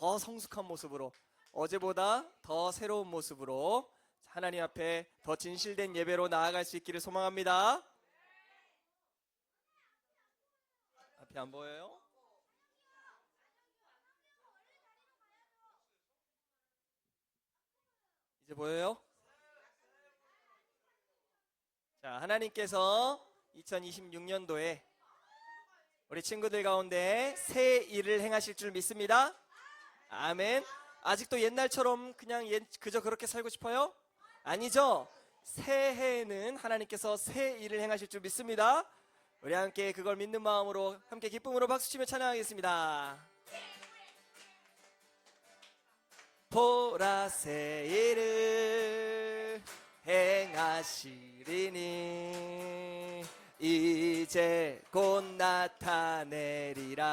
더 성숙한 모습으로, 어제보다 더 새로운 모습으로 하나님 앞에 더 진실된 예배로 나아갈 수 있기를 소망합니다. 앞에 안 보여요? 이제 보여요? 자, 하나님께서 2026년도에 우리 친구들 가운데 새 일을 행하실 줄 믿습니다. 아멘. 아직도 옛날처럼 그냥 그저 그렇게 살고 싶어요? 아니죠. 새해에는 하나님께서 새 일을 행하실 줄 믿습니다. 우리 함께 그걸 믿는 마음으로 함께 기쁨으로 박수치며 찬양하겠습니다. 보라 새 일을 행하시리니 이제 곧 나타내리라.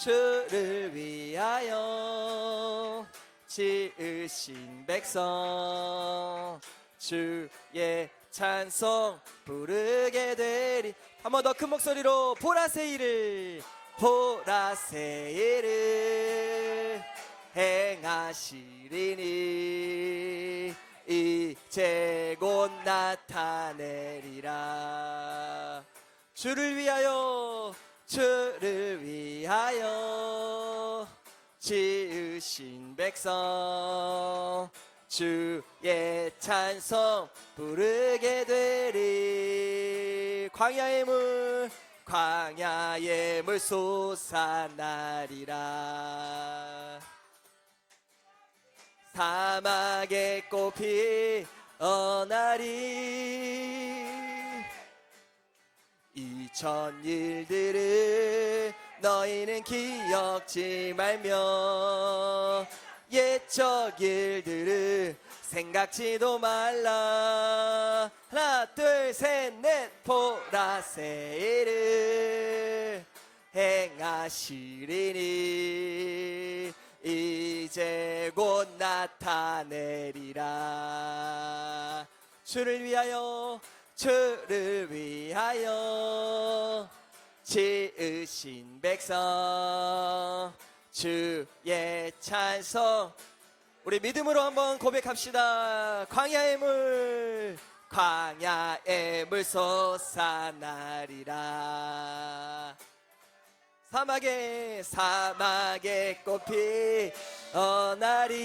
주를 위하여 지으신 백성 주의 찬송 부르게 되리. 한 번 더 큰 목소리로 보라 새 일을, 보라 새 일을 행하시리니 이제 곧 나타내리라. 주를 위하여, 주를 위하여 지으신 백성 주의 찬송 부르게 되리. 광야의 물, 광야의 물 솟아나리라. 사막의 꽃이 피어나리. 이전 일들을 너희는 기억지 말며 옛적 일들을 생각지도 말라. 하나 둘 셋 넷. 보라 새 일을 행하시리니 이제 곧 나타내리라. 주를 위하여, 주를 위하여 지으신 백성 주의 찬송. 우리 믿음으로 한번 고백합시다. 광야의 물, 광야의 물 솟아나리라. 사막의 꽃이 피어나리.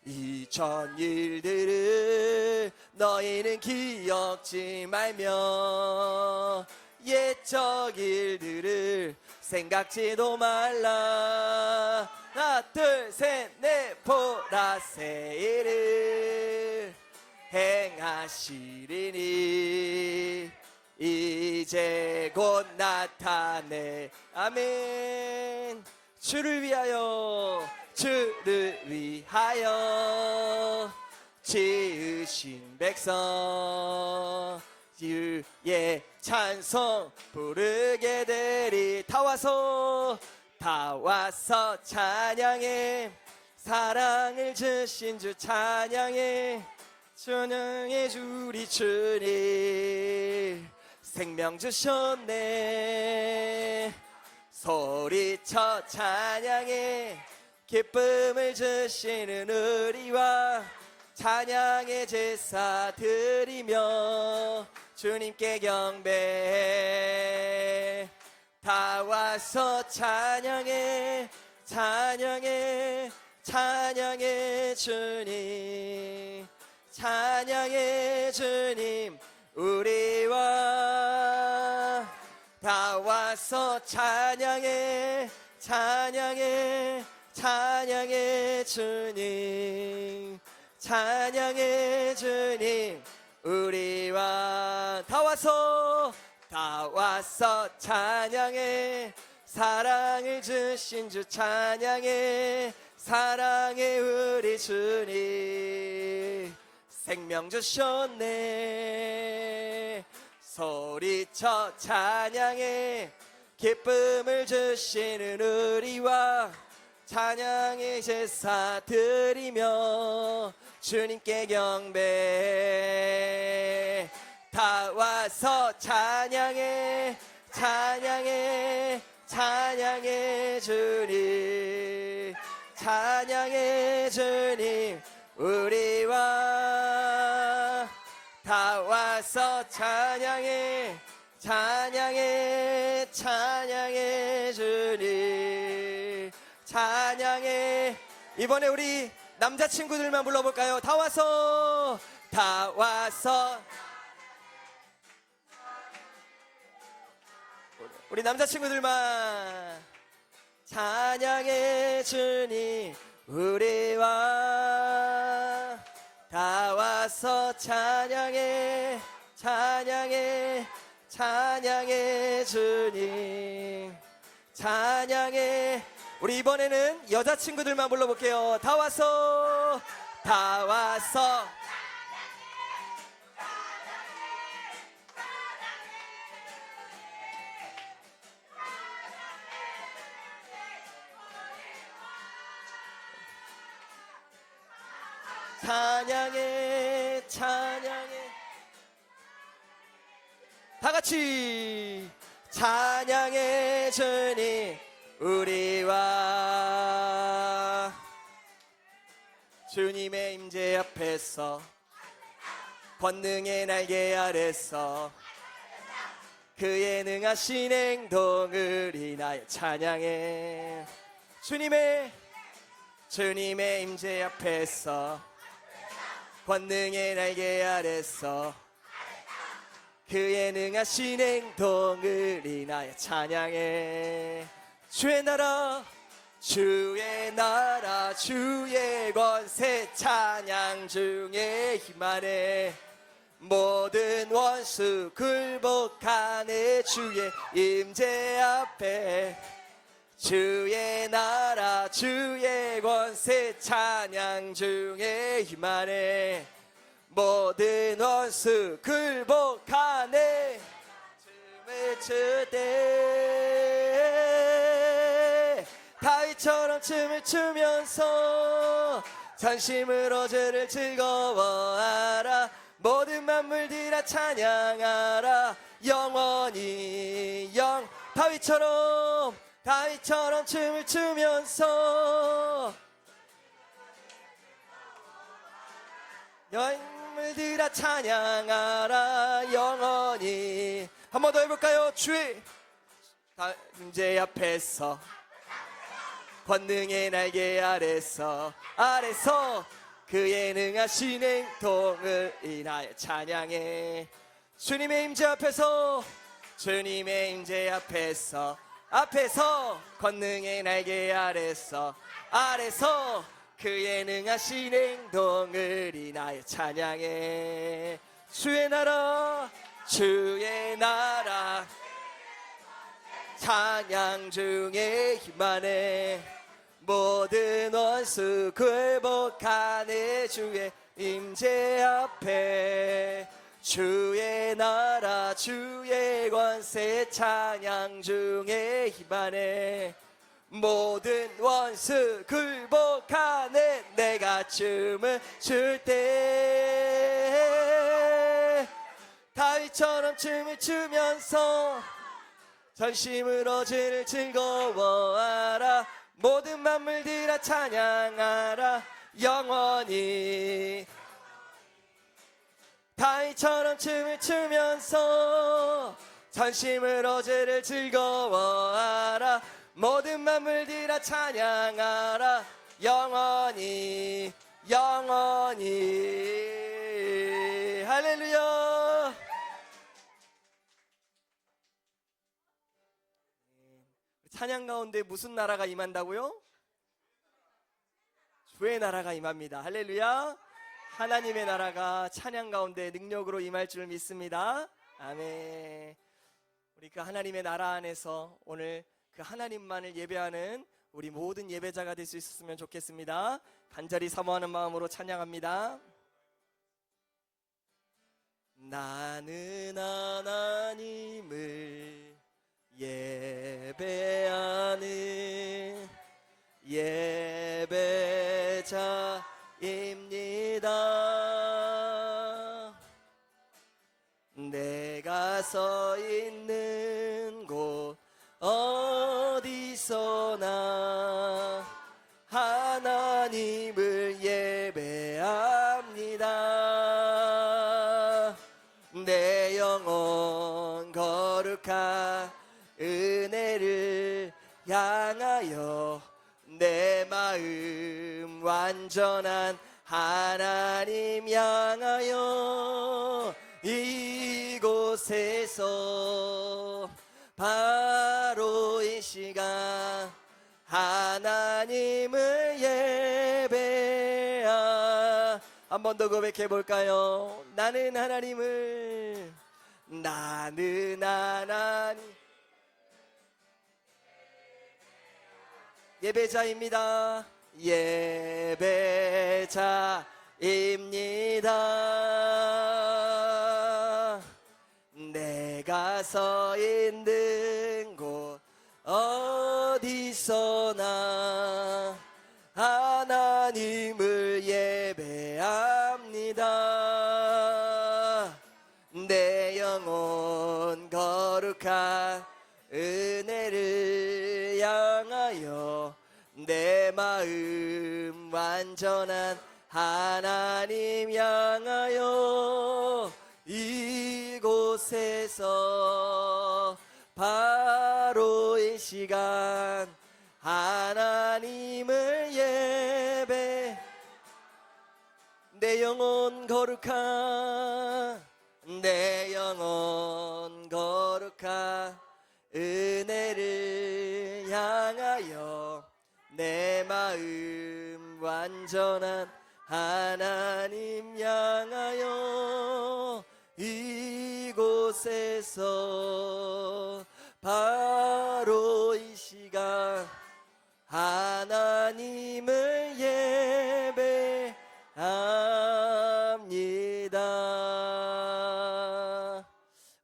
이전 일들을 너희는 기억지 말며 옛적 일들을 생각지도 말라. 하나 둘 셋 넷. 보라 새 일을 행하시리니 이제 곧 나타내. 아멘. 주를 위하여, 주를 위하여 지으신 백성 주의 찬송 부르게 되리. 다 와서 찬양해. 사랑을 주신 주 찬양해. 찬양해 주리 주님. 생명 주셨네. 소리쳐 찬양해. 기쁨을 주시는 우리와 찬양의 제사 드리며 주님께 경배해. 다 와서 찬양해. 찬양해. 찬양해 주님. 찬양해 주님. 우리와 다 와서 찬양해. 찬양해. 찬양해 주님. 찬양해 주님. 우리와 다 와서 찬양해. 사랑을 주신 주 찬양해. 사랑해 우리 주님. 생명 주셨네. 소리쳐 찬양해. 기쁨을 주시는 우리와 찬양의 제사 드리며 주님께 경배해. 다 와서 찬양해. 찬양해 주님, 찬양해 주님. 우리와 다 와서 찬양해, 찬양해, 찬양해 주님, 찬양해. 이번에 우리 남자친구들만 불러볼까요? 다 와서, 다 와서. 우리 남자친구들만. 찬양해 주님, 우리와 다 와서 찬양해, 찬양해, 찬양해 주님, 찬양해. 우리 이번에는 여자친구들만 불러볼게요. 다 와서, 다 와서. 찬양해, 찬양해. 다 같이 찬양해 주님, 우리와 주님의 임재 앞에서 권능의 날개 아래서 그의 능하신 행동을 인하여 찬양해. 주님의 임재 앞에서 권능의 날개 아래서 그의 능하신 행동을 인하여 찬양해. 주의 나라, 주의 나라, 주의 권세 찬양 중에 힘하네. 모든 원수 굴복하네. 주의 임재 앞에 주의 나라, 주의 권세 찬양 중에 힘하네. 모든 원수 굴복하네. 춤을 출 때 다윗처럼 춤을 추면서 전심으로 주를 즐거워하라. 모든 만물들아 찬양하라. 영원히 다윗처럼 춤을 추면서 만물들아 찬양하라. 영원히. 한 번 더 해볼까요? 주의 임재 앞에서 권능의 날개 아래서 그의 능하신 행동을 인하여 찬양해. 주님의 임재 앞에서 권능의 날개 아래서 그의 능하신 행동을 인하여 찬양해. 주의 나라 찬양 중에 힘하네. 모든 원수 굴복하네. 주의 임재 앞에 주의 나라, 주의 권세 찬양 중에 힘하네. 모든 원수 굴복하네. 내가 춤을 출 때 다윗처럼 춤을 추면서 전심으로 주를 즐거워하라. 모든 만물들아 찬양하라. 영원히. 다윗처럼 춤을 추면서 전심으로 주를 즐거워하라. 모든 만물들아 찬양하라. 영원히. 할렐루야. 찬양 가운데 무슨 나라가 임한다고요? 주의 나라가 임합니다. 할렐루야. 하나님의 나라가 찬양 가운데 능력으로 임할 줄 믿습니다. 아멘. 우리 그 하나님의 나라 안에서 오늘 그 하나님만을 예배하는 우리 모든 예배자가 될 수 있었으면 좋겠습니다. 간절히 사모하는 마음으로 찬양합니다. 나는 하나님을 예배하는 예배자입니다. 내가 서 있는 곳 어디 거룩한 은혜를 향하여 내 마음 완전한 하나님 향하여 이곳에서 바로 이 시간 하나님을 예배하. 한 번 더 고백해 볼까요? 나는 하나님 예배자입니다. 예배자입니다. 내가 서 있는 곳 어디서나 하나님을 예배합니다. 내 영혼 거룩한 은혜를 향하여 내 마음 완전한 하나님 향하여 이곳에서 바로 이 시간 하나님을 예배. 내 영혼 거룩한 내 영혼 거룩한 은혜를 향하여 내 마음 완전한 하나님 향하여 이곳에서 바로 이 시간 하나님을 예배합니다.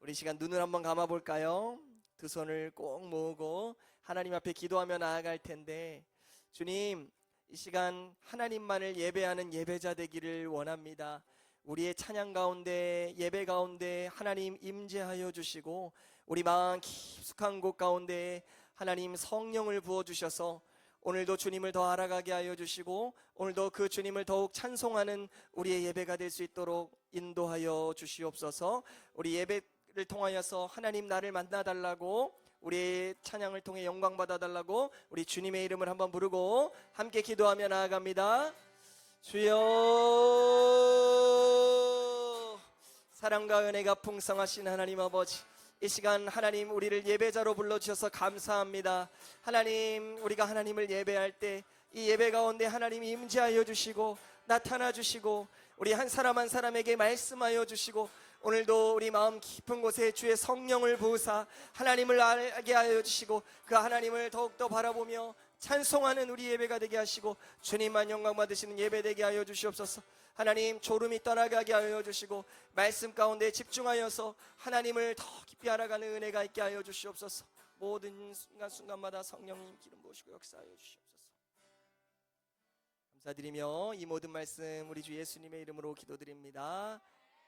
우리 시간 눈을 한번 감아 볼까요? 두 손을 꼭 모으고 하나님 앞에 기도하며 나아갈 텐데, 주님, 이 시간 하나님만을 예배하는 예배자 되기를 원합니다. 우리의 찬양 가운데, 예배 가운데 하나님 임재하여 주시고, 우리 마음 깊숙한 곳 가운데 하나님 성령을 부어주셔서 오늘도 주님을 더 알아가게 하여 주시고, 오늘도 그 주님을 더욱 찬송하는 우리의 예배가 될 수 있도록 인도하여 주시옵소서. 우리 예배를 통하여서 하나님 나를 만나달라고, 우리의 찬양을 통해 영광 받아달라고 우리 주님의 이름을 한번 부르고 함께 기도하며 나아갑니다. 주여, 사랑과 은혜가 풍성하신 하나님 아버지, 이 시간 하나님 우리를 예배자로 불러주셔서 감사합니다. 하나님, 우리가 하나님을 예배할 때 이 예배 가운데 하나님이 임재하여 주시고 나타나 주시고 우리 한 사람 한 사람에게 말씀하여 주시고, 오늘도 우리 마음 깊은 곳에 주의 성령을 부으사 하나님을 알게 하여 주시고 그 하나님을 더욱더 바라보며 찬송하는 우리 예배가 되게 하시고 주님만 영광 받으시는 예배 되게 하여 주시옵소서. 하나님, 졸음이 떠나가게 하여 주시고 말씀 가운데 집중하여서 하나님을 더 깊이 알아가는 은혜가 있게 하여 주시옵소서. 모든 순간순간마다 성령님 기름 부으시고 역사하여 주시옵소서. 감사드리며 이 모든 말씀 우리 주 예수님의 이름으로 기도드립니다.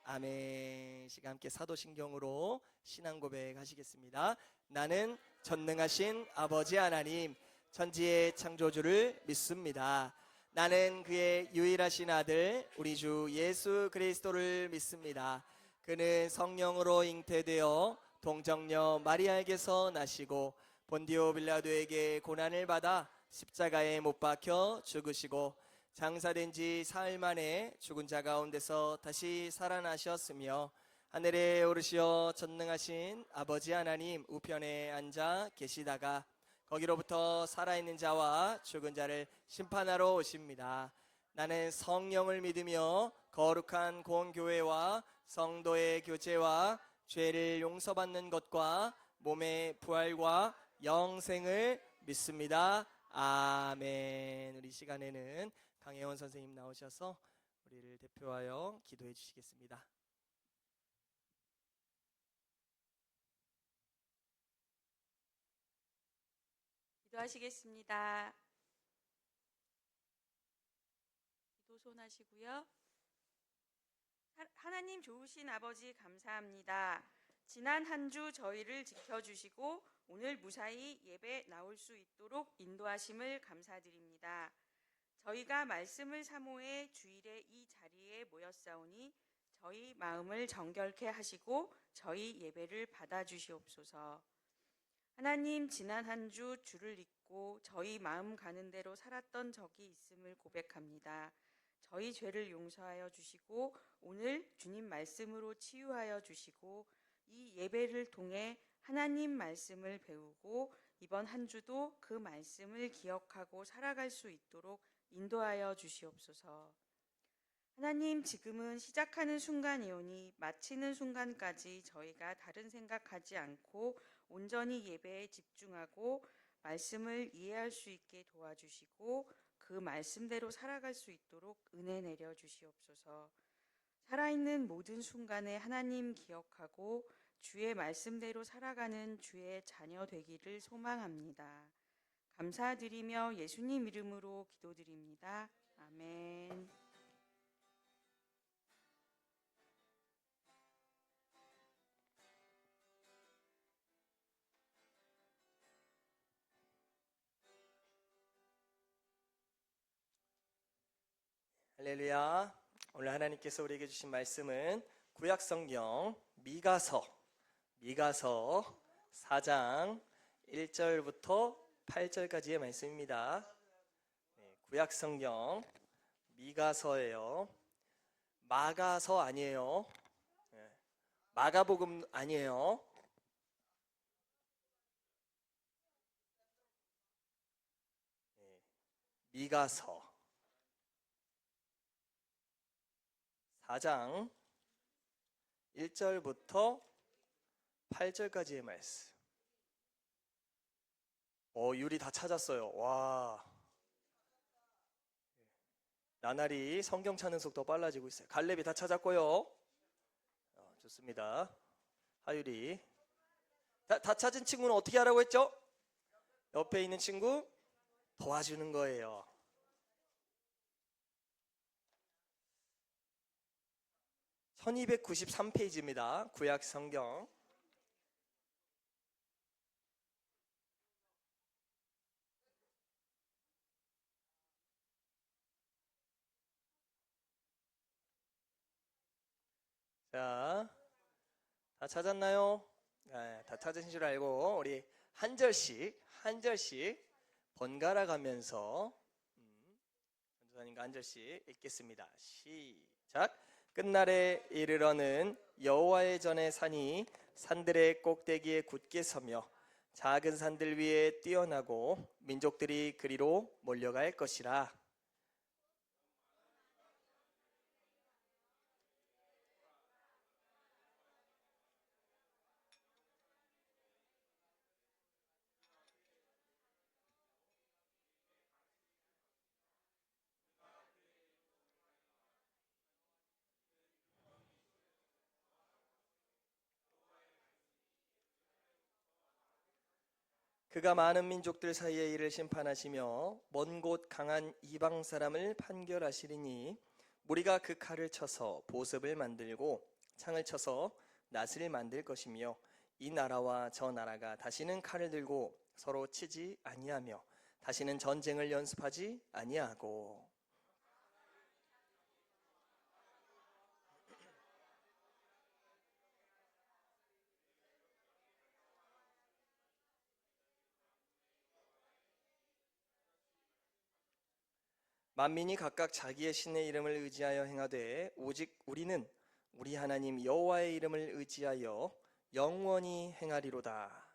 아멘. 시간 함께 사도신경으로 신앙 고백하시겠습니다. 나는 전능하신 아버지 하나님, 천지의 창조주를 믿습니다. 나는 그의 유일하신 아들 우리 주 예수 그리스도를 믿습니다. 그는 성령으로 잉태되어 동정녀 마리아에게서 나시고 본디오 빌라도에게 고난을 받아 십자가에 못 박혀 죽으시고 장사된 지 사흘 만에 죽은 자 가운데서 다시 살아나셨으며 하늘에 오르시어 전능하신 아버지 하나님 우편에 앉아 계시다가 거기로부터 살아있는 자와 죽은 자를 심판하러 오십니다. 나는 성령을 믿으며 거룩한 공교회와 성도의 교제와 죄를 용서받는 것과 몸의 부활과 영생을 믿습니다. 아멘. 우리 시간에는 강혜원 선생님 나오셔서 우리를 대표하여 기도해 주시겠습니다. 기도하시겠습니다. 기도 손하시고요. 하나님 좋으신 아버지 감사합니다. 지난 한 주 저희를 지켜주시고 오늘 무사히 예배 나올 수 있도록 인도하심을 감사드립니다. 저희가 말씀을 사모해 주일에 이 자리에 모였사오니 저희 마음을 정결케 하시고 저희 예배를 받아주시옵소서. 하나님, 지난 한 주 주를 잊고 저희 마음 가는 대로 살았던 적이 있음을 고백합니다. 저희 죄를 용서하여 주시고 오늘 주님 말씀으로 치유하여 주시고 이 예배를 통해 하나님 말씀을 배우고 이번 한 주도 그 말씀을 기억하고 살아갈 수 있도록 인도하여 주시옵소서. 하나님, 지금은 시작하는 순간이오니 마치는 순간까지 저희가 다른 생각하지 않고 온전히 예배에 집중하고 말씀을 이해할 수 있게 도와주시고 그 말씀대로 살아갈 수 있도록 은혜 내려 주시옵소서. 살아있는 모든 순간에 하나님 기억하고 주의 말씀대로 살아가는 주의 자녀 되기를 소망합니다. 감사드리며 예수님 이름으로 기도드립니다. 아멘. 할렐루야. 오늘 하나님께서 우리에게 주신 말씀은 구약성경 미가서 4장 1절부터 8절까지의 말씀입니다. 구약성경 미가서예요. 마가서 아니에요. 마가복음 아니에요. 미가서 4장 1절부터 8절까지의 말씀. 유리 다 찾았어요. 와. 나날이 성경 찾는 속도 빨라지고 있어요. 갈렙이 다 찾았고요. 좋습니다. 하유리. 다 찾은 친구는 어떻게 하라고 했죠? 옆에 있는 친구 도와주는 거예요. 1293페이지입니다. 구약 성경. 자, 다 찾았나요? 네, 다 찾으신 줄 알고 우리 한 절씩 번갈아 가면서 전도사님과 한 절씩 읽겠습니다. 시작. 끝날에 이르러는 여호와의 전에 산이 산들의 꼭대기에 굳게 서며 작은 산들 위에 뛰어나고 민족들이 그리로 몰려갈 것이라. 그가 많은 민족들 사이에 이를 심판하시며 먼 곳 강한 이방 사람을 판결하시리니 무리가 그 칼을 쳐서 보습을 만들고 창을 쳐서 낫을 만들 것이며 이 나라와 저 나라가 다시는 칼을 들고 서로 치지 아니하며 다시는 전쟁을 연습하지 아니하고. 만민이 각각 자기의 신의 이름을 의지하여 행하되 오직 우리는 우리 하나님 여호와의 이름을 의지하여 영원히 행하리로다.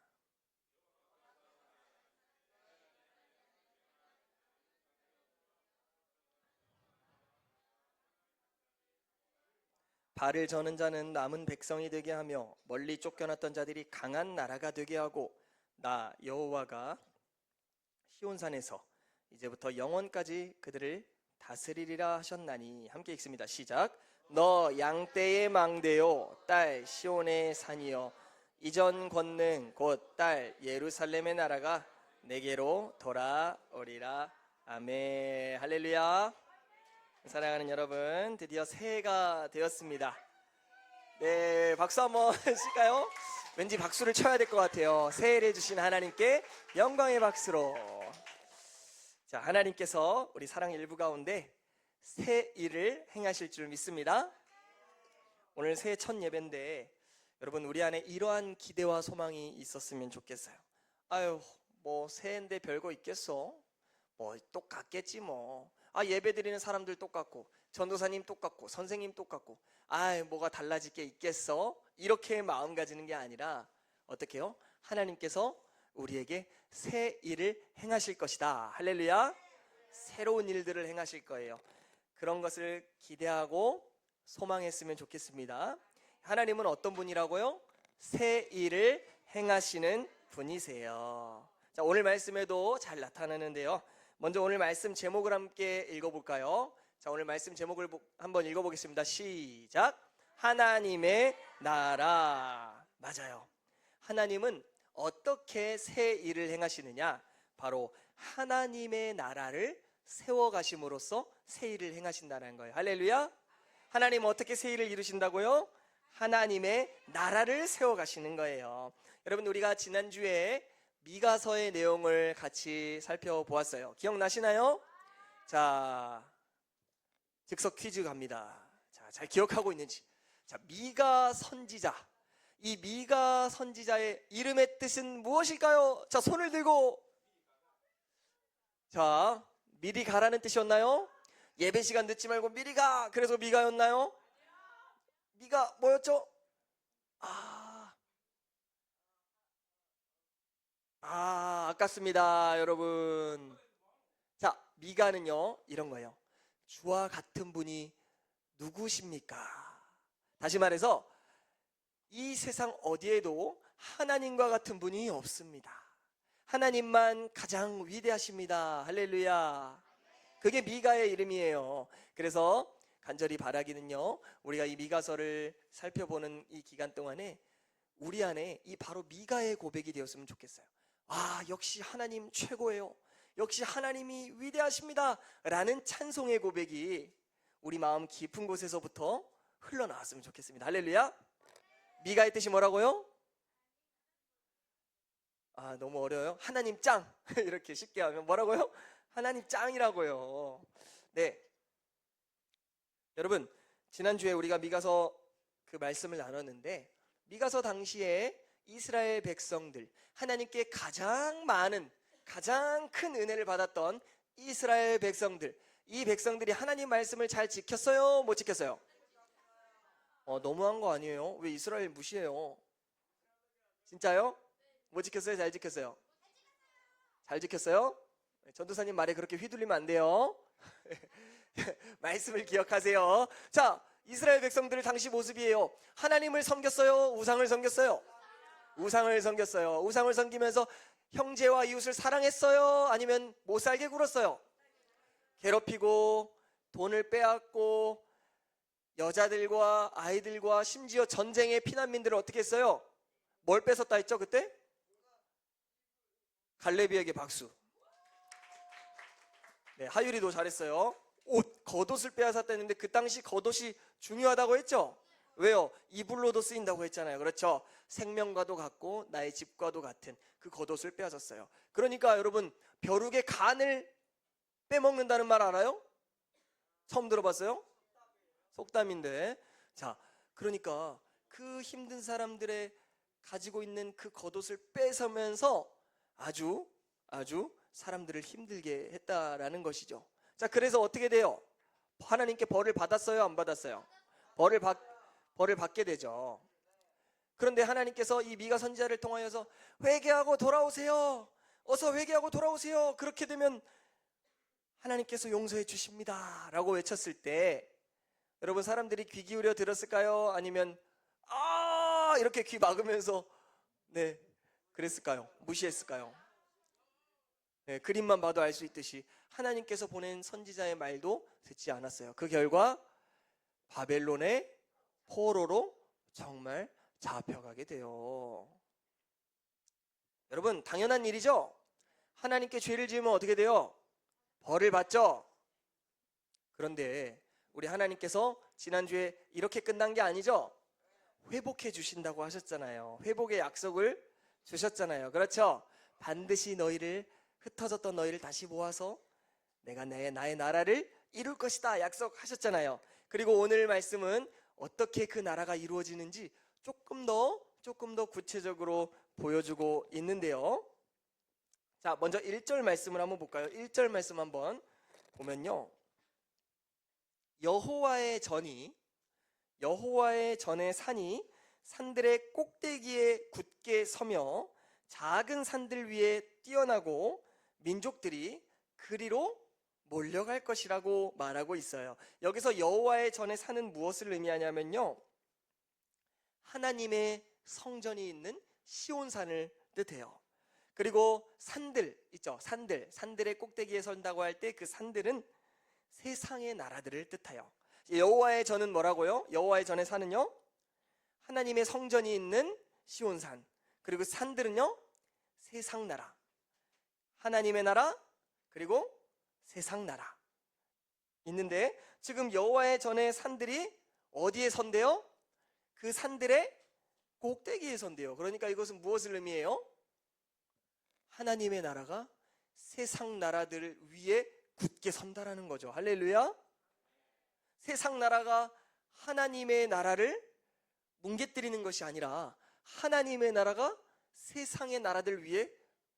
발을 저는 자는 남은 백성이 되게 하며 멀리 쫓겨났던 자들이 강한 나라가 되게 하고 나 여호와가 시온산에서 이제부터 영원까지 그들을 다스리리라 하셨나니. 함께 읽습니다. 시작. 너 양떼의 망대요 딸 시온의 산이여 이전 권능 곧 딸 예루살렘의 나라가 내게로 돌아오리라. 아멘. 할렐루야. 사랑하는 여러분, 드디어 새해가 되었습니다. 네, 박수 한번 칠까요? 왠지 박수를 쳐야 될 것 같아요. 새해를 주신 하나님께 영광의 박수로. 자, 하나님께서 우리 사랑 일부 가운데 새 일을 행하실 줄 믿습니다. 오늘 새해 첫 예배인데 여러분 우리 안에 이러한 기대와 소망이 있었으면 좋겠어요. 아유 뭐 새해인데 별거 있겠어? 뭐 똑같겠지 뭐. 예배 드리는 사람들 똑같고 전도사님 똑같고 선생님 똑같고 뭐가 달라질 게 있겠어? 이렇게 마음 가지는 게 아니라 어떻게 해요? 하나님께서 우리에게 새 일을 행하실 것이다. 할렐루야. 새로운 일들을 행하실 거예요. 그런 것을 기대하고 소망했으면 좋겠습니다. 하나님은 어떤 분이라고요? 새 일을 행하시는 분이세요. 자, 오늘 말씀에도 잘 나타나는데요. 먼저 오늘 말씀 제목을 함께 읽어볼까요? 자, 오늘 말씀 제목을 한번 읽어보겠습니다. 시작. 하나님의 나라. 맞아요. 하나님은 어떻게 새 일을 행하시느냐? 바로 하나님의 나라를 세워가심으로써 새 일을 행하신다는 거예요. 할렐루야. 하나님은 어떻게 새 일을 이루신다고요? 하나님의 나라를 세워가시는 거예요. 여러분 우리가 지난주에 미가서의 내용을 같이 살펴보았어요. 기억나시나요? 자, 즉석 퀴즈 갑니다. 자, 잘 기억하고 있는지. 자, 미가 선지자. 이 미가 선지자의 이름의 뜻은 무엇일까요? 자, 손을 들고. 자, 미리 가라는 뜻이었나요? 예배 시간 늦지 말고 미리 가. 그래서 미가였나요? 미가 뭐였죠? 아깝습니다, 여러분. 자, 미가는요, 이런 거예요. 주와 같은 분이 누구십니까? 다시 말해서 이 세상 어디에도 하나님과 같은 분이 없습니다. 하나님만 가장 위대하십니다. 할렐루야. 그게 미가의 이름이에요. 그래서 간절히 바라기는요, 우리가 이 미가서를 살펴보는 이 기간 동안에 우리 안에 이 바로 미가의 고백이 되었으면 좋겠어요. 역시 하나님 최고예요. 역시 하나님이 위대하십니다. 라는 찬송의 고백이 우리 마음 깊은 곳에서부터 흘러나왔으면 좋겠습니다. 할렐루야. 미가의 뜻이 뭐라고요? 너무 어려워요. 하나님 짱. 이렇게 쉽게 하면 뭐라고요? 하나님 짱이라고요. 네, 여러분 지난주에 우리가 미가서 그 말씀을 나눴는데 미가서 당시에 이스라엘 백성들, 하나님께 가장 많은 가장 큰 은혜를 받았던 이스라엘 백성들, 이 백성들이 하나님 말씀을 잘 지켰어요? 못 지켰어요? 너무한 거 아니에요? 왜 이스라엘 무시해요? 진짜요? 못 지켰어요? 잘 지켰어요? 잘 지켰어요? 전도사님 말에 그렇게 휘둘리면 안 돼요. 말씀을 기억하세요. 자, 이스라엘 백성들 당시 모습이에요. 하나님을 섬겼어요? 우상을 섬겼어요? 우상을 섬겼어요. 우상을 섬기면서 형제와 이웃을 사랑했어요? 아니면 못 살게 굴었어요? 괴롭히고 돈을 빼앗고 여자들과 아이들과 심지어 전쟁의 피난민들을 어떻게 했어요? 뭘 뺏었다 했죠 그때? 갈레비에게 박수. 네, 하율이도 잘했어요. 겉옷을 빼앗았다 했는데 그 당시 겉옷이 중요하다고 했죠? 왜요? 이불로도 쓰인다고 했잖아요. 그렇죠? 생명과도 같고 나의 집과도 같은 그 겉옷을 빼앗았어요. 그러니까 여러분 벼룩의 간을 빼먹는다는 말 알아요? 처음 들어봤어요? 속담인데. 자, 그러니까 그 힘든 사람들의 가지고 있는 그 겉옷을 뺏으면서 아주 사람들을 힘들게 했다라는 것이죠. 자, 그래서 어떻게 돼요? 하나님께 벌을 받았어요? 안 받았어요? 벌을 받게 되죠. 그런데 하나님께서 이 미가 선지자를 통하여서 회개하고 돌아오세요. 어서 회개하고 돌아오세요. 그렇게 되면 하나님께서 용서해 주십니다. 라고 외쳤을 때 여러분 사람들이 귀 기울여 들었을까요? 아니면 이렇게 귀 막으면서 그랬을까요? 무시했을까요? 네, 그림만 봐도 알 수 있듯이 하나님께서 보낸 선지자의 말도 듣지 않았어요. 그 결과 바벨론의 포로로 정말 잡혀가게 돼요. 여러분 당연한 일이죠? 하나님께 죄를 지으면 어떻게 돼요? 벌을 받죠? 그런데 우리 하나님께서 지난주에 이렇게 끝난 게 아니죠? 회복해 주신다고 하셨잖아요. 회복의 약속을 주셨잖아요. 그렇죠? 반드시 흩어졌던 너희를 다시 모아서 내가 나의 나라를 이룰 것이다 약속하셨잖아요. 그리고 오늘 말씀은 어떻게 그 나라가 이루어지는지 조금 더 구체적으로 보여주고 있는데요. 자, 먼저 1절 말씀을 한번 볼까요? 1절 말씀 한번 보면요. 여호와의 전에 산이 산들의 꼭대기에 굳게 서며 작은 산들 위에 뛰어나고 민족들이 그리로 몰려갈 것이라고 말하고 있어요. 여기서 여호와의 전에 산은 무엇을 의미하냐면요, 하나님의 성전이 있는 시온산을 뜻해요. 그리고 산들 있죠. 산들의 꼭대기에 선다고 할 때 그 산들은 세상의 나라들을 뜻해요. 여호와의 전은 뭐라고요? 여호와의 전의 산은요, 하나님의 성전이 있는 시온산, 그리고 산들은요, 세상 나라, 하나님의 나라, 그리고 세상 나라 있는데, 지금 여호와의 전의 산들이 어디에 선대요? 그 산들의 꼭대기에 선대요. 그러니까 이것은 무엇을 의미해요? 하나님의 나라가 세상 나라들 위에 굳게 선다라는 거죠. 할렐루야. 세상 나라가 하나님의 나라를 뭉개뜨리는 것이 아니라 하나님의 나라가 세상의 나라들 위에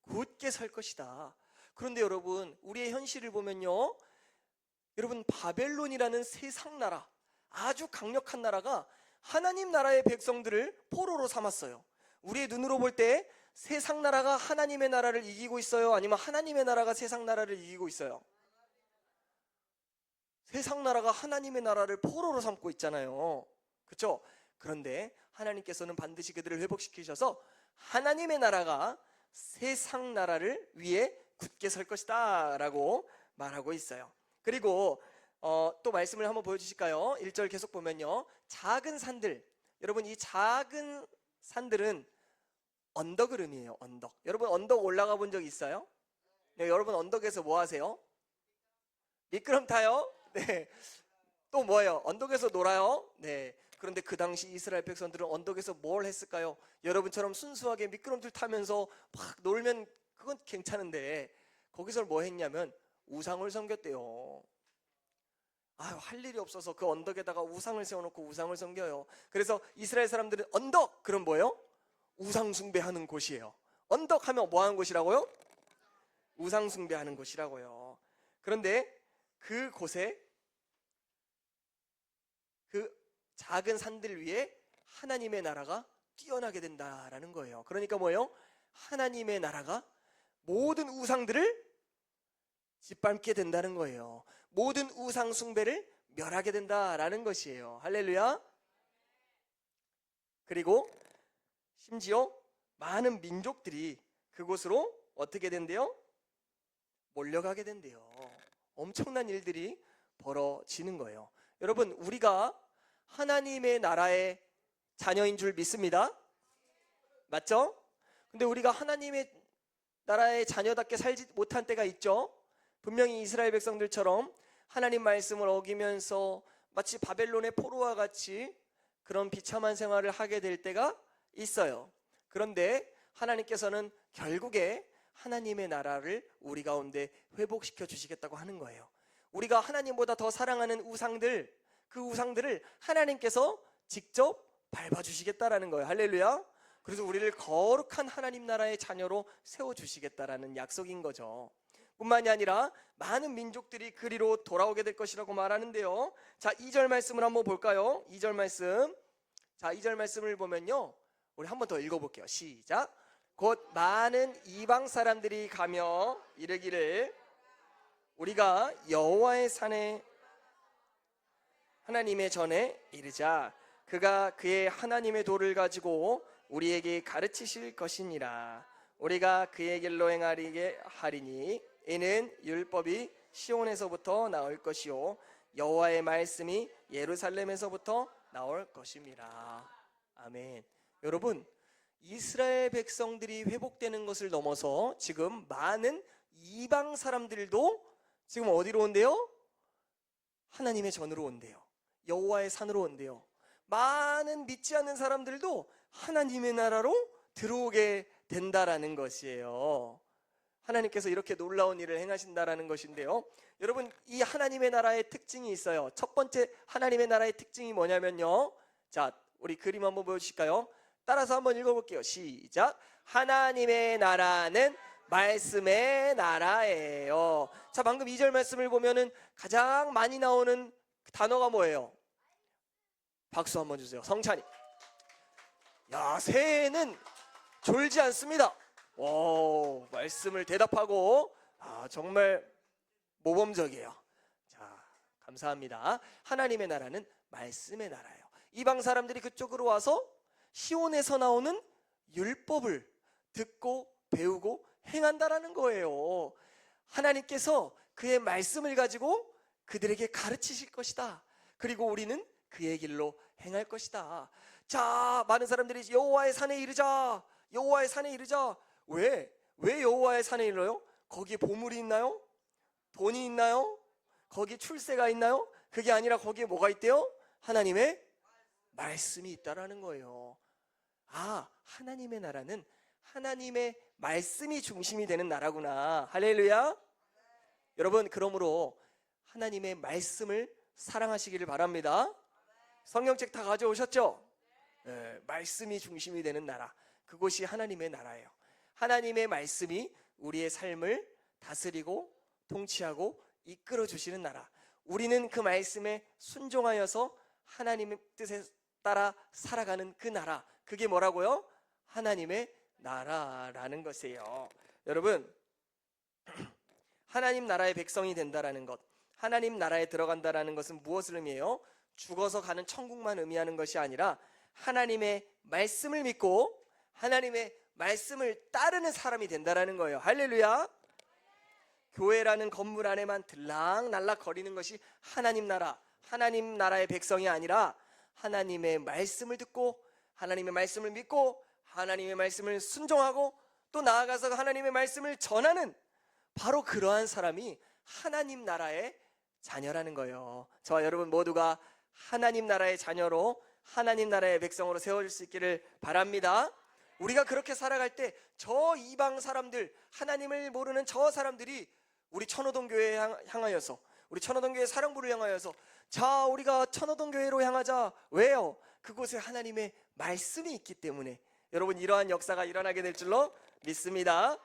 굳게 설 것이다. 그런데 여러분, 우리의 현실을 보면요, 여러분, 바벨론이라는 세상 나라, 아주 강력한 나라가 하나님 나라의 백성들을 포로로 삼았어요. 우리의 눈으로 볼 때 세상 나라가 하나님의 나라를 이기고 있어요? 아니면 하나님의 나라가 세상 나라를 이기고 있어요? 세상 나라가 하나님의 나라를 포로로 삼고 있잖아요. 그렇죠? 그런데 하나님께서는 반드시 그들을 회복시키셔서 하나님의 나라가 세상 나라를 위에 굳게 설 것이다 라고 말하고 있어요. 그리고 또 말씀을 한번 보여주실까요? 1절 계속 보면요, 작은 산들, 여러분, 이 작은 산들은 언덕을 의미해요. 언덕. 여러분, 언덕 올라가 본 적 있어요? 네, 여러분, 언덕에서 뭐 하세요? 미끄럼 타요? 네. 또 뭐예요? 언덕에서 놀아요? 네. 그런데 그 당시 이스라엘 백성들은 언덕에서 뭘 했을까요? 여러분처럼 순수하게 미끄럼틀 타면서 막 놀면 그건 괜찮은데, 거기서 뭐 했냐면 우상을 섬겼대요. 할 일이 없어서 그 언덕에다가 우상을 세워놓고 우상을 섬겨요. 그래서 이스라엘 사람들은 언덕, 그럼 뭐예요? 우상 숭배하는 곳이에요. 언덕 하면 뭐 하는 곳이라고요? 우상 숭배하는 곳이라고요. 그런데 그곳에, 그 작은 산들 위에 하나님의 나라가 뛰어나게 된다라는 거예요. 그러니까 뭐예요? 하나님의 나라가 모든 우상들을 짓밟게 된다는 거예요. 모든 우상 숭배를 멸하게 된다라는 것이에요. 할렐루야. 그리고 심지어 많은 민족들이 그곳으로 어떻게 된대요? 몰려가게 된대요. 엄청난 일들이 벌어지는 거예요. 여러분, 우리가 하나님의 나라의 자녀인 줄 믿습니다. 맞죠? 근데 우리가 하나님의 나라의 자녀답게 살지 못한 때가 있죠. 분명히 이스라엘 백성들처럼 하나님 말씀을 어기면서 마치 바벨론의 포로와 같이 그런 비참한 생활을 하게 될 때가 있어요. 그런데 하나님께서는 결국에 하나님의 나라를 우리 가운데 회복시켜 주시겠다고 하는 거예요. 우리가 하나님보다 더 사랑하는 우상들, 그 우상들을 하나님께서 직접 밟아주시겠다라는 거예요. 할렐루야. 그래서 우리를 거룩한 하나님 나라의 자녀로 세워주시겠다라는 약속인 거죠. 뿐만이 아니라 많은 민족들이 그리로 돌아오게 될 것이라고 말하는데요. 자, 2절 말씀을 한번 볼까요? 2절 말씀. 자, 2절 말씀을 보면요, 우리 한번 더 읽어볼게요. 시작. 곧 많은 이방 사람들이 가며 이르기를 우리가 여호와의 산에 하나님의 전에 이르자. 그가 그의 하나님의 도를 가지고 우리에게 가르치실 것이니라. 우리가 그의 길로 행하리게 하리니 이는 율법이 시온에서부터 나올 것이요 여호와의 말씀이 예루살렘에서부터 나올 것입니다. 아멘. 여러분, 이스라엘 백성들이 회복되는 것을 넘어서 지금 많은 이방 사람들도 지금 어디로 온대요? 하나님의 전으로 온대요. 여호와의 산으로 온대요. 많은 믿지 않는 사람들도 하나님의 나라로 들어오게 된다라는 것이에요. 하나님께서 이렇게 놀라운 일을 행하신다라는 것인데요. 여러분, 이 하나님의 나라의 특징이 있어요. 첫 번째 하나님의 나라의 특징이 뭐냐면요. 자, 우리 그림 한번 보여주실까요? 따라서 한번 읽어볼게요. 시작. 하나님의 나라는 말씀의 나라예요. 자, 방금 2절 말씀을 보면은 가장 많이 나오는 단어가 뭐예요? 박수 한번 주세요. 성찬이. 야, 새해에는 졸지 않습니다. 오, 말씀을 대답하고 정말 모범적이에요. 자, 감사합니다. 하나님의 나라는 말씀의 나라예요. 이방 사람들이 그쪽으로 와서 시온에서 나오는 율법을 듣고 배우고 행한다라는 거예요. 하나님께서 그의 말씀을 가지고 그들에게 가르치실 것이다. 그리고 우리는 그의 길로 행할 것이다. 자, 많은 사람들이 여호와의 산에 이르자, 여호와의 산에 이르자. 왜 여호와의 산에 이르러요? 거기에 보물이 있나요? 돈이 있나요? 거기에 출세가 있나요? 그게 아니라 거기에 뭐가 있대요? 하나님의 말씀이 있다라는 거예요. 하나님의 나라는 하나님의 말씀이 중심이 되는 나라구나. 할렐루야. 여러분, 그러므로 하나님의 말씀을 사랑하시기를 바랍니다. 성경책 다 가져오셨죠? 네, 말씀이 중심이 되는 나라, 그곳이 하나님의 나라예요. 하나님의 말씀이 우리의 삶을 다스리고 통치하고 이끌어 주시는 나라. 우리는 그 말씀에 순종하여서 하나님의 뜻에 따라 살아가는 그 나라, 그게 뭐라고요? 하나님의 나라라는 것이에요. 여러분, 하나님 나라의 백성이 된다라는 것, 하나님 나라에 들어간다라는 것은 무엇을 의미해요? 죽어서 가는 천국만 의미하는 것이 아니라 하나님의 말씀을 믿고 하나님의 말씀을 따르는 사람이 된다라는 거예요. 할렐루야. 교회라는 건물 안에만 들락날락 거리는 것이 하나님 나라, 하나님 나라의 백성이 아니라 하나님의 말씀을 듣고 하나님의 말씀을 믿고 하나님의 말씀을 순종하고 또 나아가서 하나님의 말씀을 전하는 바로 그러한 사람이 하나님 나라의 자녀라는 거예요. 저와 여러분 모두가 하나님 나라의 자녀로 하나님 나라의 백성으로 세워질 수 있기를 바랍니다. 우리가 그렇게 살아갈 때 저 이방 사람들, 하나님을 모르는 저 사람들이 우리 천호동 교회에 향하여서, 우리 천호동 교회 사령부를 향하여서, 자, 우리가 천호동 교회로 향하자. 왜요? 그곳에 하나님의 말씀이 있기 때문에. 여러분, 이러한 역사가 일어나게 될 줄로 믿습니다.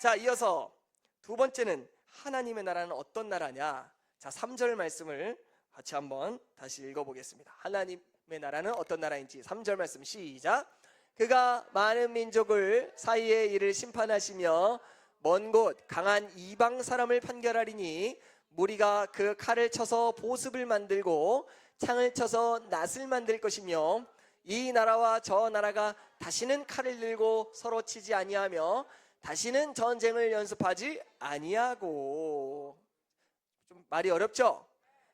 자, 이어서 두 번째는 하나님의 나라는 어떤 나라냐? 자, 3절 말씀을 같이 한번 다시 읽어보겠습니다. 하나님의 나라는 어떤 나라인지 3절 말씀 시작. 그가 많은 민족을 사이에 이를 심판하시며 먼 곳 강한 이방 사람을 판결하리니 무리가 그 칼을 쳐서 보습을 만들고 창을 쳐서 낫을 만들 것이며 이 나라와 저 나라가 다시는 칼을 들고 서로 치지 아니하며 다시는 전쟁을 연습하지 아니하고. 좀 말이 어렵죠?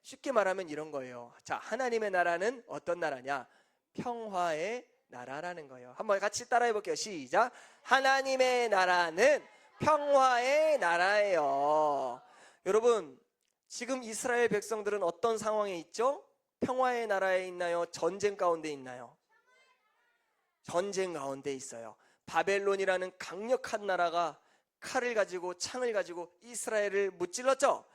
쉽게 말하면 이런 거예요. 자, 하나님의 나라는 어떤 나라냐? 평화의 나라라는 거예요. 한번 같이 따라해 볼게요. 시작. 하나님의 나라는 평화의 나라예요. 여러분, 지금 이스라엘 백성들은 어떤 상황에 있죠? 평화의 나라에 있나요? 전쟁 가운데 있나요? 전쟁 가운데 있어요. 바벨론이라는 강력한 나라가 칼을 가지고 창을 가지고 이스라엘을 무찔렀죠.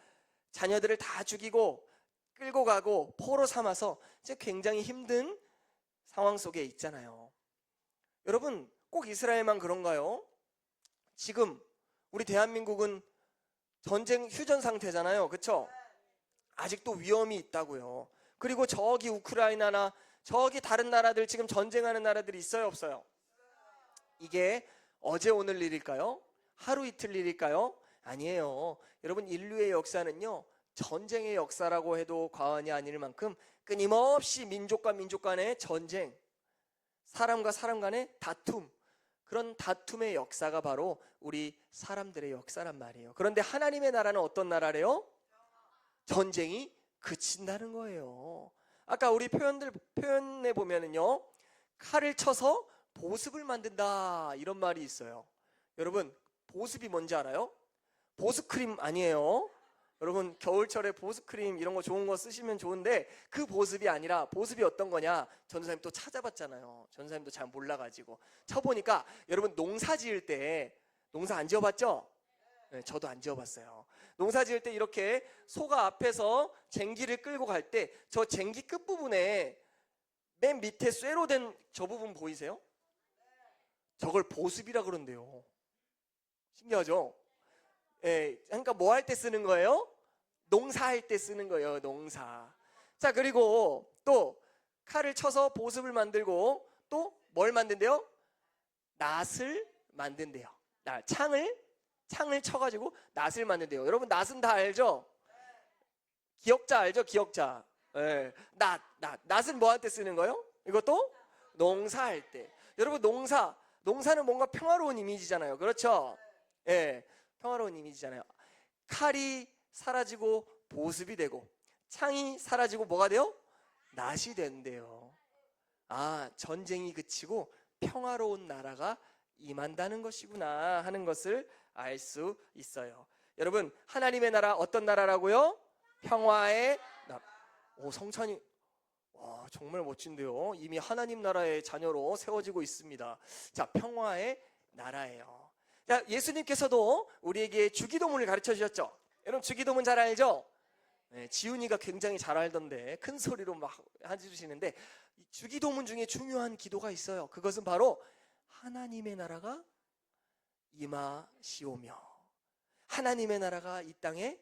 자녀들을 다 죽이고 끌고 가고 포로 삼아서 이제 굉장히 힘든 상황 속에 있잖아요. 여러분, 꼭 이스라엘만 그런가요? 지금 우리 대한민국은 전쟁 휴전 상태잖아요. 그렇죠? 아직도 위험이 있다고요. 그리고 저기 우크라이나나 저기 다른 나라들, 지금 전쟁하는 나라들이 있어요, 없어요? 이게 어제 오늘 일일까요? 하루 이틀 일일까요? 아니에요. 여러분, 인류의 역사는요, 전쟁의 역사라고 해도 과언이 아닐 만큼 끊임없이 민족과 민족 간의 전쟁, 사람과 사람 간의 다툼, 그런 다툼의 역사가 바로 우리 사람들의 역사란 말이에요. 그런데 하나님의 나라는 어떤 나라래요? 전쟁이 그친다는 거예요. 아까 우리 표현에 보면은요, 칼을 쳐서 보습을 만든다, 이런 말이 있어요. 여러분, 보습이 뭔지 알아요? 보습크림 아니에요. 여러분, 겨울철에 보습크림 이런 거 좋은 거 쓰시면 좋은데 그 보습이 아니라, 보습이 어떤 거냐? 전도사님 또 찾아봤잖아요. 전도사님도 잘 몰라가지고 쳐보니까, 여러분 농사 지을 때 농사 안 지어봤죠? 네, 저도 안 지어봤어요. 농사 지을 때 이렇게 소가 앞에서 쟁기를 끌고 갈 때 저 쟁기 끝부분에 맨 밑에 쇠로 된 저 부분 보이세요? 저걸 보습이라 그런대요. 신기하죠? 예, 그러니까 뭐 할 때 쓰는 거예요? 농사할 때 쓰는 거예요. 농사. 자, 그리고 또 칼을 쳐서 보습을 만들고 또 뭘 만든대요? 낫을 만든대요. 창을 쳐가지고 낫을 만든대요. 여러분 낫은 다 알죠? 기역자 알죠? 기역자. 예, 낫은 뭐 할 때 쓰는 거예요? 이것도 농사할 때. 여러분 농사는 뭔가 평화로운 이미지잖아요. 그렇죠? 예, 평화로운 이미지잖아요. 칼이 사라지고 보습이 되고 창이 사라지고 뭐가 돼요? 낫이 된대요. 아, 전쟁이 그치고 평화로운 나라가 임한다는 것이구나 하는 것을 알 수 있어요. 여러분 하나님의 나라 어떤 나라라고요? 평화의 나라. 오, 성찬이 와, 정말 멋진데요. 이미 하나님 나라의 자녀로 세워지고 있습니다. 자, 평화의 나라예요. 자, 예수님께서도 우리에게 주기도문을 가르쳐 주셨죠. 여러분 주기도문 잘 알죠? 네, 지훈이가 굉장히 잘 알던데 큰 소리로 막 해주시는데 주기도문 중에 중요한 기도가 있어요. 그것은 바로 하나님의 나라가 임하시오며 하나님의 나라가 이 땅에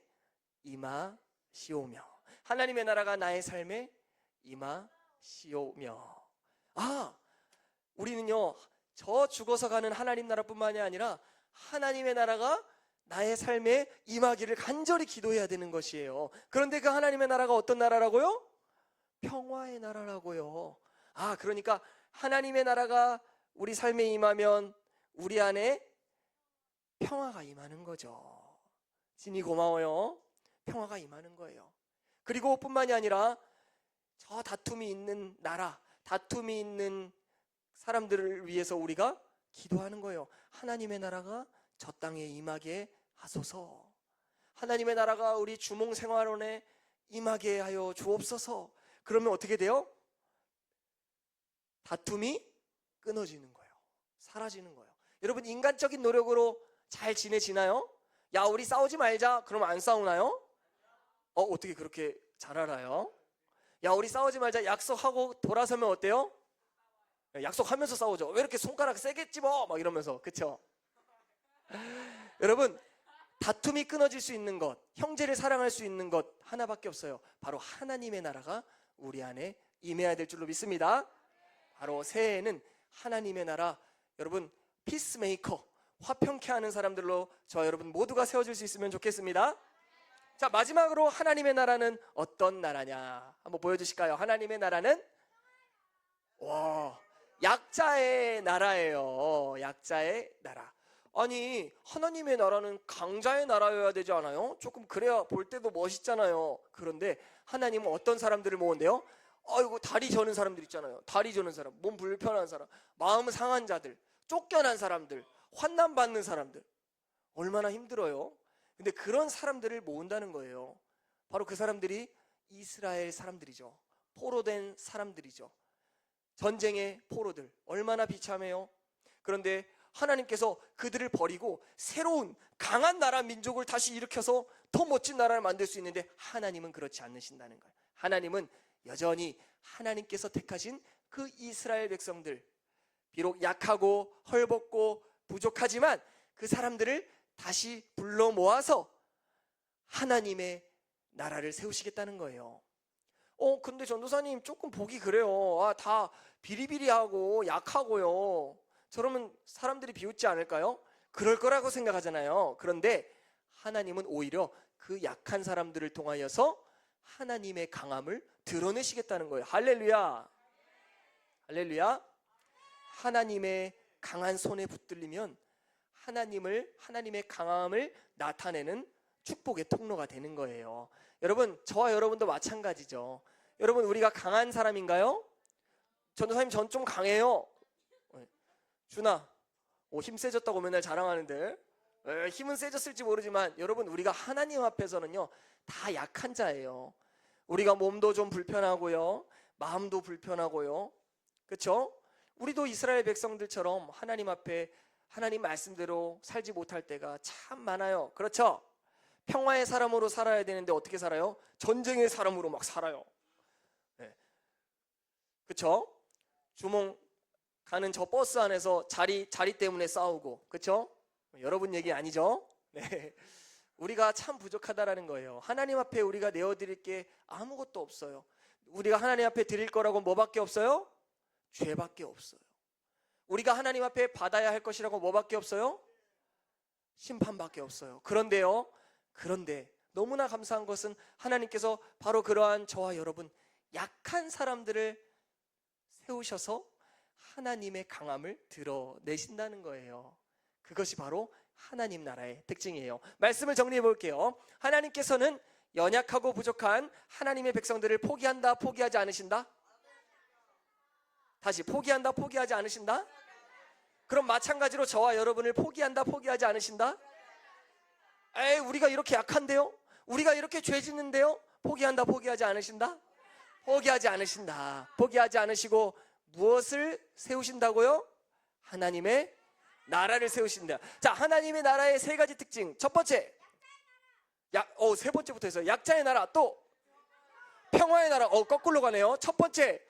임하시오며 하나님의 나라가 나의 삶에 임하시오며. 아, 우리는요 저 죽어서 가는 하나님 나라뿐만이 아니라 하나님의 나라가 나의 삶에 임하기를 간절히 기도해야 되는 것이에요. 그런데 그 하나님의 나라가 어떤 나라라고요? 평화의 나라라고요. 아, 그러니까 하나님의 나라가 우리 삶에 임하면 우리 안에 평화가 임하는 거죠. 진이 고마워요. 평화가 임하는 거예요. 그리고 뿐만이 아니라 저 다툼이 있는 나라, 다툼이 있는 사람들을 위해서 우리가 기도하는 거예요. 하나님의 나라가 저 땅에 임하게 하소서. 하나님의 나라가 우리 주몽 생활원에 임하게 하여 주옵소서. 그러면 어떻게 돼요? 다툼이 끊어지는 거예요. 사라지는 거예요. 여러분 인간적인 노력으로 잘 지내지나요? 야, 우리 싸우지 말자. 그러면 안 싸우나요? 어떻게 그렇게 잘 알아요? 야, 우리 싸우지 말자 약속하고 돌아서면 어때요? 약속하면서 싸우죠. 왜 이렇게 손가락 세게 찝어? 막 이러면서. 그쵸? 여러분 다툼이 끊어질 수 있는 것, 형제를 사랑할 수 있는 것 하나밖에 없어요. 바로 하나님의 나라가 우리 안에 임해야 될 줄로 믿습니다. 바로 새해에는 하나님의 나라, 여러분 피스메이커, 화평케 하는 사람들로 저와 여러분 모두가 세워질 수 있으면 좋겠습니다. 자, 마지막으로 하나님의 나라는 어떤 나라냐 한번 보여주실까요? 하나님의 나라는 약자의 나라예요. 약자의 나라. 아니, 하나님의 나라는 강자의 나라여야 되지 않아요? 조금 그래야 볼 때도 멋있잖아요. 그런데 하나님은 어떤 사람들을 모은대요? 아이고, 다리 저는 사람들 있잖아요. 다리 저는 사람, 몸 불편한 사람, 마음 상한 자들, 쫓겨난 사람들, 환난 받는 사람들. 얼마나 힘들어요. 근데 그런 사람들을 모은다는 거예요. 바로 그 사람들이 이스라엘 사람들이죠. 포로된 사람들이죠. 전쟁의 포로들, 얼마나 비참해요. 그런데 하나님께서 그들을 버리고 새로운 강한 나라 민족을 다시 일으켜서 더 멋진 나라를 만들 수 있는데 하나님은 그렇지 않으신다는 거예요. 하나님은 여전히 하나님께서 택하신 그 이스라엘 백성들, 비록 약하고 헐벗고 부족하지만 그 사람들을 다시 불러 모아서 하나님의 나라를 세우시겠다는 거예요. 근데 전도사님 조금 보기 그래요. 다 비리비리하고 약하고요. 저러면 사람들이 비웃지 않을까요? 그럴 거라고 생각하잖아요. 그런데 하나님은 오히려 그 약한 사람들을 통하여서 하나님의 강함을 드러내시겠다는 거예요. 할렐루야. 할렐루야. 하나님의 강한 손에 붙들리면 하나님의 강함을 나타내는 축복의 통로가 되는 거예요. 여러분, 저와 여러분도 마찬가지죠. 여러분, 우리가 강한 사람인가요? 전도사님, 전 좀 강해요. 준아, 힘 세졌다고 맨날 자랑하는데 힘은 세졌을지 모르지만 여러분, 우리가 하나님 앞에서는요 다 약한 자예요. 우리가 몸도 좀 불편하고요, 마음도 불편하고요. 그렇죠? 우리도 이스라엘 백성들처럼 하나님 앞에 하나님 말씀대로 살지 못할 때가 참 많아요. 그렇죠? 평화의 사람으로 살아야 되는데 어떻게 살아요? 전쟁의 사람으로 막 살아요. 네. 그렇죠? 주몽 가는 저 버스 안에서 자리 때문에 싸우고, 그렇죠? 여러분 얘기 아니죠? 네. 우리가 참 부족하다라는 거예요. 하나님 앞에 우리가 내어드릴 게 아무것도 없어요. 우리가 하나님 앞에 드릴 거라고 뭐밖에 없어요? 죄밖에 없어요. 우리가 하나님 앞에 받아야 할 것이라고 뭐밖에 없어요? 심판밖에 없어요. 그런데 너무나 감사한 것은 하나님께서 바로 그러한 저와 여러분 약한 사람들을 세우셔서 하나님의 강함을 드러내신다는 거예요. 그것이 바로 하나님 나라의 특징이에요. 말씀을 정리해 볼게요. 하나님께서는 연약하고 부족한 하나님의 백성들을 포기한다, 포기하지 않으신다? 다시 포기한다, 포기하지 않으신다? 그럼 마찬가지로 저와 여러분을 포기한다, 포기하지 않으신다? 에이, 우리가 이렇게 약한데요? 우리가 이렇게 죄 짓는데요? 포기한다, 포기하지 않으신다? 포기하지 않으신다. 포기하지 않으시고 무엇을 세우신다고요? 하나님의 나라를 세우신다. 자, 하나님의 나라의 세 가지 특징. 첫 번째, 세 번째부터 해서 약자의 나라, 또 평화의 나라. 거꾸로 가네요. 첫 번째,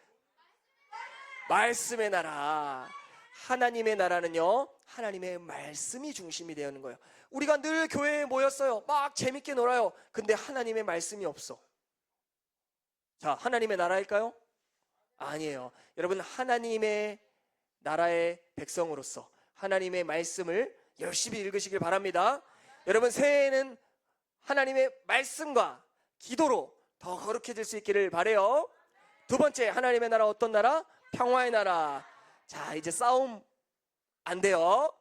말씀의 나라. 하나님의 나라는요, 하나님의 말씀이 중심이 되는 거예요. 우리가 늘 교회에 모였어요. 막 재밌게 놀아요. 근데 하나님의 말씀이 없어. 자, 하나님의 나라일까요? 아니에요. 여러분, 하나님의 나라의 백성으로서 하나님의 말씀을 열심히 읽으시길 바랍니다. 여러분, 새해에는 하나님의 말씀과 기도로 더 거룩해질 수 있기를 바라요. 두 번째, 하나님의 나라 어떤 나라? 평화의 나라. 자, 이제 싸움 안 돼요.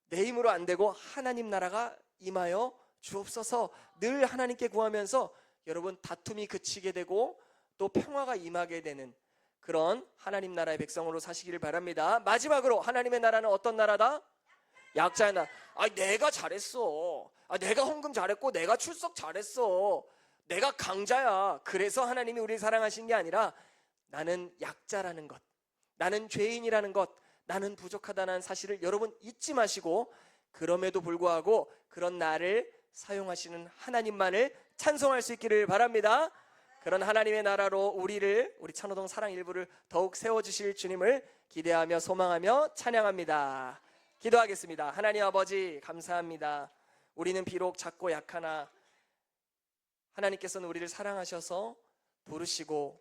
내 힘으로 안 되고 하나님 나라가 임하여 주옵소서. 늘 하나님께 구하면서 여러분 다툼이 그치게 되고 또 평화가 임하게 되는 그런 하나님 나라의 백성으로 사시기를 바랍니다. 마지막으로 하나님의 나라는 어떤 나라다? 약자의 나라. 내가 잘했어. 내가 헌금 잘했고 내가 출석 잘했어. 내가 강자야. 그래서 하나님이 우리를 사랑하신 게 아니라 나는 약자라는 것, 나는 죄인이라는 것, 나는 부족하다는 사실을 여러분 잊지 마시고, 그럼에도 불구하고 그런 나를 사용하시는 하나님만을 찬송할 수 있기를 바랍니다. 그런 하나님의 나라로 우리 찬호동 사랑 일부를 더욱 세워주실 주님을 기대하며 소망하며 찬양합니다. 기도하겠습니다. 하나님 아버지, 감사합니다. 우리는 비록 작고 약하나 하나님께서는 우리를 사랑하셔서 부르시고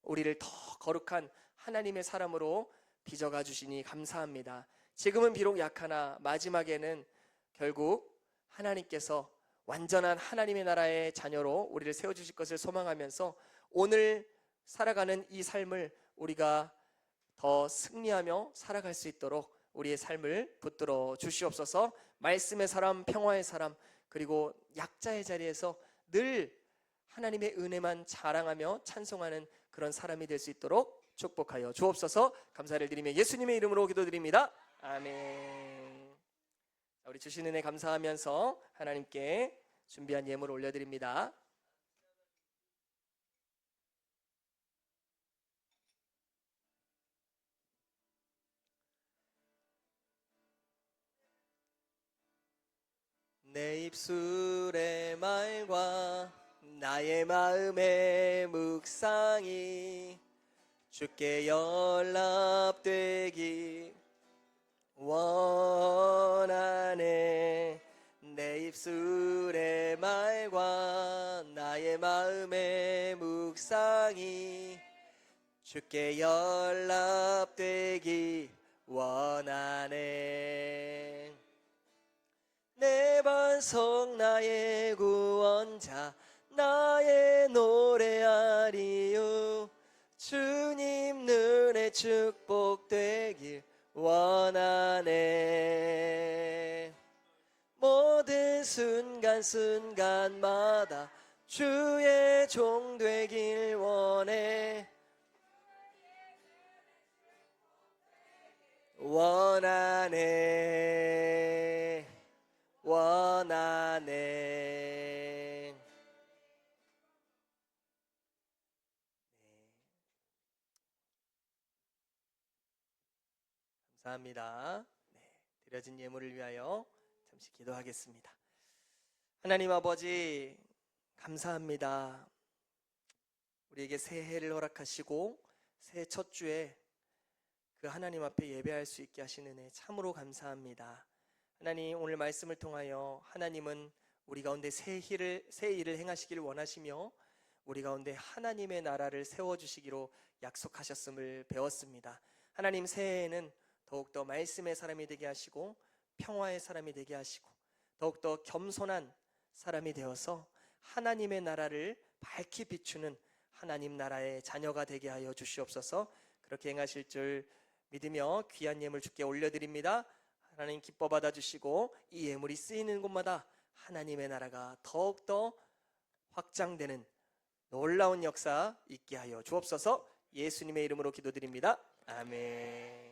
우리를 더 거룩한 하나님의 사람으로 빚어가 주시니 감사합니다. 지금은 비록 약하나 마지막에는 결국 하나님께서 완전한 하나님의 나라의 자녀로 우리를 세워주실 것을 소망하면서 오늘 살아가는 이 삶을 우리가 더 승리하며 살아갈 수 있도록 우리의 삶을 붙들어 주시옵소서. 말씀의 사람, 평화의 사람, 그리고 약자의 자리에서 늘 하나님의 은혜만 자랑하며 찬송하는 그런 사람이 될 수 있도록 축복하여 주옵소서. 감사를 드리며 예수님의 이름으로 기도드립니다. 아멘. 우리 주신 은혜 감사하면서 하나님께 준비한 예물을 올려드립니다. 내 입술의 말과 나의 마음의 묵상이 주께 연락되기 원하네. 내 입술의 말과 나의 마음의 묵상이 주께 연락되기 원하네. 내 반석 나의 구원자 나의 노래하리요. 주님 눈에 축복되길 원하네. 모든 순간순간마다 주의 종 되길 원해. 원하네. 원하네. 감사합니다. 드려진 예물을 위하여 잠시 기도하겠습니다. 하나님 아버지, 감사합니다. 우리에게 새해를 허락하시고 새해 첫 주에 그 하나님 앞에 예배할 수 있게 하시는 은혜 참으로 감사합니다. 하나님, 오늘 말씀을 통하여 하나님은 우리 가운데 새 일을 행하시기를 원하시며 우리 가운데 하나님의 나라를 세워주시기로 약속하셨음을 배웠습니다. 하나님, 새해에는 더욱더 말씀의 사람이 되게 하시고 평화의 사람이 되게 하시고 더욱더 겸손한 사람이 되어서 하나님의 나라를 밝히 비추는 하나님 나라의 자녀가 되게 하여 주시옵소서. 그렇게 행하실 줄 믿으며 귀한 예물 주께 올려드립니다. 하나님 기뻐 받아주시고 이 예물이 쓰이는 곳마다 하나님의 나라가 더욱더 확장되는 놀라운 역사 있게 하여 주옵소서. 예수님의 이름으로 기도드립니다. 아멘.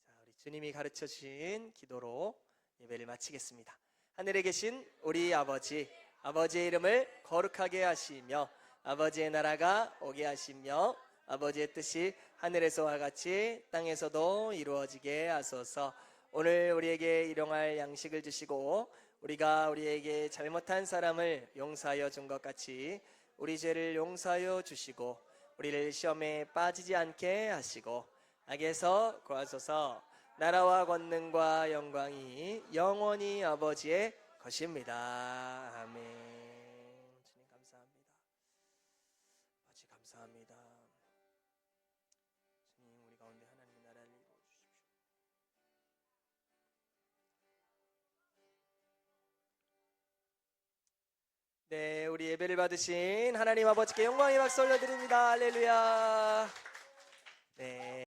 자, 우리 주님이 가르쳐 주신 기도로 예배를 마치겠습니다. 하늘에 계신 우리 아버지, 아버지의 이름을 거룩하게 하시며 아버지의 나라가 오게 하시며 아버지의 뜻이 하늘에서와 같이 땅에서도 이루어지게 하소서. 오늘 우리에게 일용할 양식을 주시고 우리가 우리에게 잘못한 사람을 용서하여 준 것 같이 우리 죄를 용서하여 주시고 우리를 시험에 빠지지 않게 하시고 악에서 구하소서. 나라와 권능과 영광이 영원히 아버지의 것입니다. 아멘. 주님 감사합니다. 아버지 감사합니다. 주님, 우리 가운데 하나님의 나라를 이루어 주십시오. 네, 우리 예배를 받으신 하나님 아버지께 영광의 박수 올려드립니다. 할렐루야. 네.